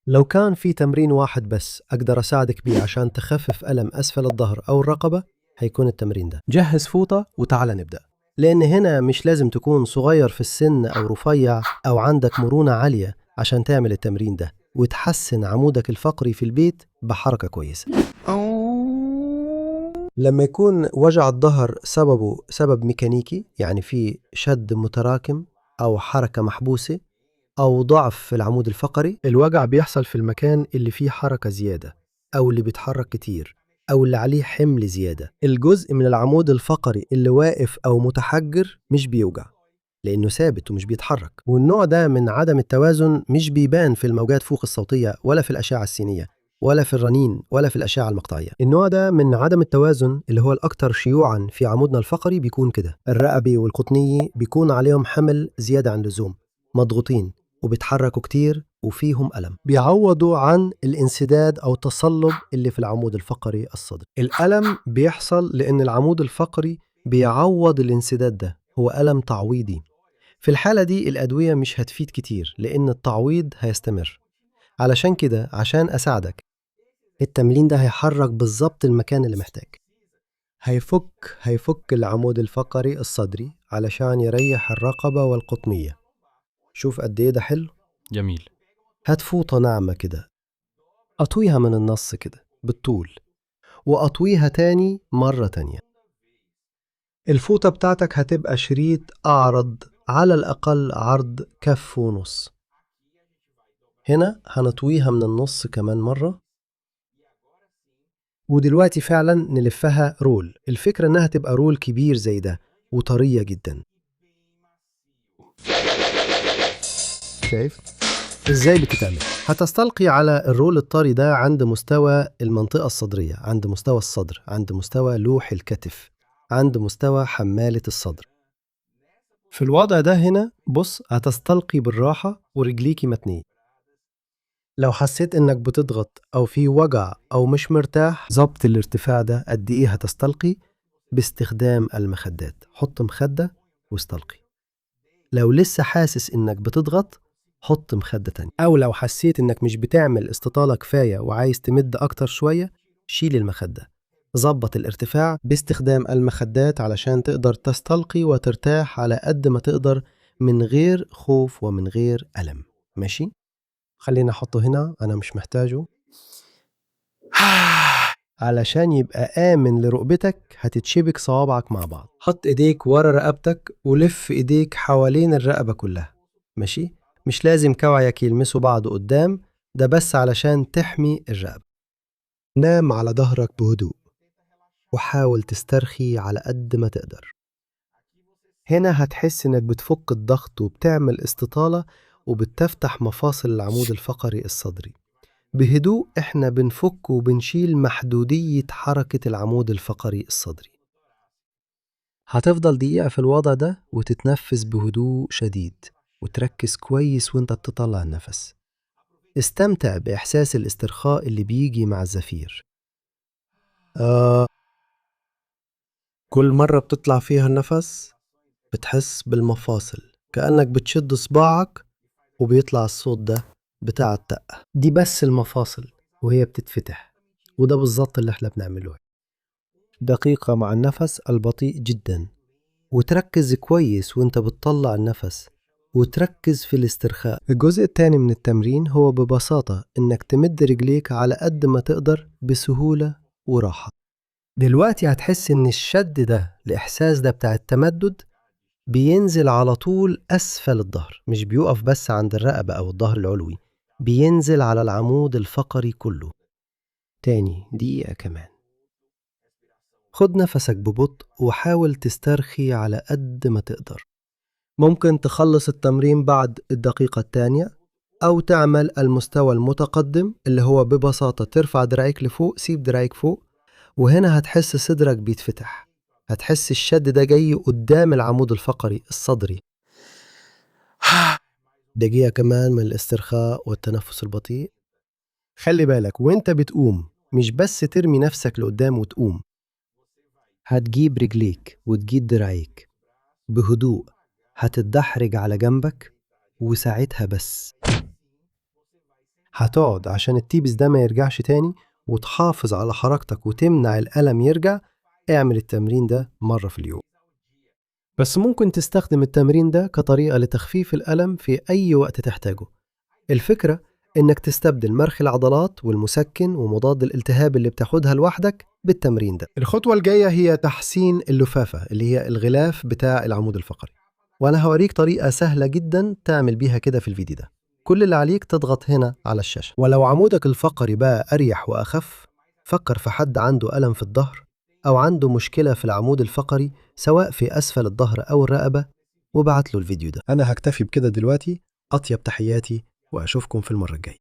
لو كان في تمرين واحد بس أقدر أساعدك بيه عشان تخفف ألم أسفل الظهر أو الرقبة، هيكون التمرين ده. جهز فوطة وتعال نبدأ. لأن هنا مش لازم تكون صغير في السن أو رفيع أو عندك مرونة عالية عشان تعمل التمرين ده وتحسن عمودك الفقري في البيت بحركة كويسة. لما يكون وجع الظهر سببه سبب ميكانيكي، يعني في شد متراكم أو حركة محبوسة أو ضعف في العمود الفقري، الوجع بيحصل في المكان اللي فيه حركة زيادة أو اللي بيتحرك كتير أو اللي عليه حمل زيادة. الجزء من العمود الفقري اللي واقف أو متحجر مش بيوجع لأنه ثابت ومش بيتحرك. والنوع ده من عدم التوازن مش بيبان في الموجات فوق الصوتية ولا في الأشعة السينية ولا في الرنين ولا في الأشعة المقطعية. النوع ده من عدم التوازن اللي هو الأكثر شيوعا في عمودنا الفقري بيكون كده: الرقبي والقطنية بيكون عليهم حمل زيادة عن اللزوم، مضغوطين وبيتحركوا كتير وفيهم ألم، بيعوضوا عن الانسداد أو التصلب اللي في العمود الفقري الصدري. الألم بيحصل لأن العمود الفقري بيعوض الانسداد ده، هو ألم تعويضي. في الحالة دي الأدوية مش هتفيد كتير لأن التعويض هيستمر. علشان كده عشان أساعدك، التمرين ده هيحرك بالظبط المكان اللي محتاج. هيفك العمود الفقري الصدري علشان يريح الرقبة والقطنية. شوف قد ايه ده حلو. جميل. هات فوطة ناعمة كده، أطويها من النص كده بالطول وأطويها تاني مرة تانية. الفوطة بتاعتك هتبقى شريط أعرض على الأقل عرض كف ونص. هنا هنطويها من النص كمان مرة. ودلوقتي فعلا نلفها رول. الفكرة انها تبقى رول كبير زي ده وطرية جدا. شايف ازاي بتتعمل؟ هتستلقي على الرول الطري ده عند مستوى المنطقة الصدرية، عند مستوى الصدر، عند مستوى لوح الكتف، عند مستوى حمالة الصدر. في الوضع ده هنا بص، هتستلقي بالراحة ورجليكي متنية. لو حسيت انك بتضغط او في وجع او مش مرتاح، ظبط الارتفاع ده قد ايه هتستلقي باستخدام المخدات. حط مخدة واستلقي. لو لسه حاسس انك بتضغط، حط مخدة تانية. او لو حسيت انك مش بتعمل استطالة كفاية وعايز تمد اكتر شوية، شيل المخدة. ظبط الارتفاع باستخدام المخدات علشان تقدر تستلقي وترتاح على قد ما تقدر من غير خوف ومن غير ألم. ماشي؟ خلينا احطه هنا، انا مش محتاجه. علشان يبقى آمن لرقبتك هتتشبك صوابعك مع بعض. حط ايديك ورا رقبتك ولف ايديك حوالين الرقبة كلها. ماشي؟ مش لازم كوعيك يلمسوا بعض قدام، ده بس علشان تحمي الرقبة. نام على ظهرك بهدوء وحاول تسترخي على قد ما تقدر. هنا هتحس انك بتفك الضغط وبتعمل استطالة وبتفتح مفاصل العمود الفقري الصدري. بهدوء احنا بنفك وبنشيل محدودية حركة العمود الفقري الصدري. هتفضل دقيقة في الوضع ده وتتنفس بهدوء شديد وتركز كويس وانت بتطلع النفس. استمتع بإحساس الاسترخاء اللي بيجي مع الزفير. كل مرة بتطلع فيها النفس بتحس بالمفاصل كأنك بتشد صباعك وبيطلع الصوت ده بتاع التقة. دي بس المفاصل وهي بتتفتح، وده بالظبط اللي احنا بنعمله. دقيقة مع النفس البطيء جدا، وتركز كويس وانت بتطلع النفس وتركز في الاسترخاء. الجزء الثاني من التمرين هو ببساطة انك تمد رجليك على قد ما تقدر بسهولة وراحة. دلوقتي هتحس ان الشد ده، الاحساس ده بتاع التمدد، بينزل على طول اسفل الظهر، مش بيقف بس عند الرقبة او الظهر العلوي، بينزل على العمود الفقري كله. تاني دقيقة كمان. خد نفسك ببطء وحاول تسترخي على قد ما تقدر. ممكن تخلص التمرين بعد الدقيقة الثانية أو تعمل المستوى المتقدم اللي هو ببساطة ترفع دراعيك لفوق، سيب دراعيك فوق، وهنا هتحس صدرك بيتفتح. هتحس الشد ده جاي قدام العمود الفقري الصدري. دقيقة كمان من الاسترخاء والتنفس البطيء. خلي بالك وانت بتقوم مش بس ترمي نفسك لقدام وتقوم، هتجيب رجليك وتجيب دراعيك بهدوء، هتتدحرج على جنبك، وساعتها بس هتقعد عشان التيبس ده ما يرجعش تاني وتحافظ على حركتك وتمنع الألم يرجع، اعمل التمرين ده مرة في اليوم. بس ممكن تستخدم التمرين ده كطريقة لتخفيف الألم في أي وقت تحتاجه. الفكرة إنك تستبدل مرخي العضلات والمسكن ومضاد الالتهاب اللي بتاخدها لوحدك بالتمرين ده. الخطوة الجاية هي تحسين اللفافة اللي هي الغلاف بتاع العمود الفقري، وأنا هوريك طريقة سهلة جدا تعمل بيها كده في الفيديو ده. كل اللي عليك تضغط هنا على الشاشة، ولو عمودك الفقري بقى أريح وأخف، فكر في حد عنده ألم في الظهر أو عنده مشكلة في العمود الفقري سواء في أسفل الظهر أو الرقبة وبعت له الفيديو ده. أنا هكتفي بكده دلوقتي، أطيب تحياتي وأشوفكم في المرة الجاية.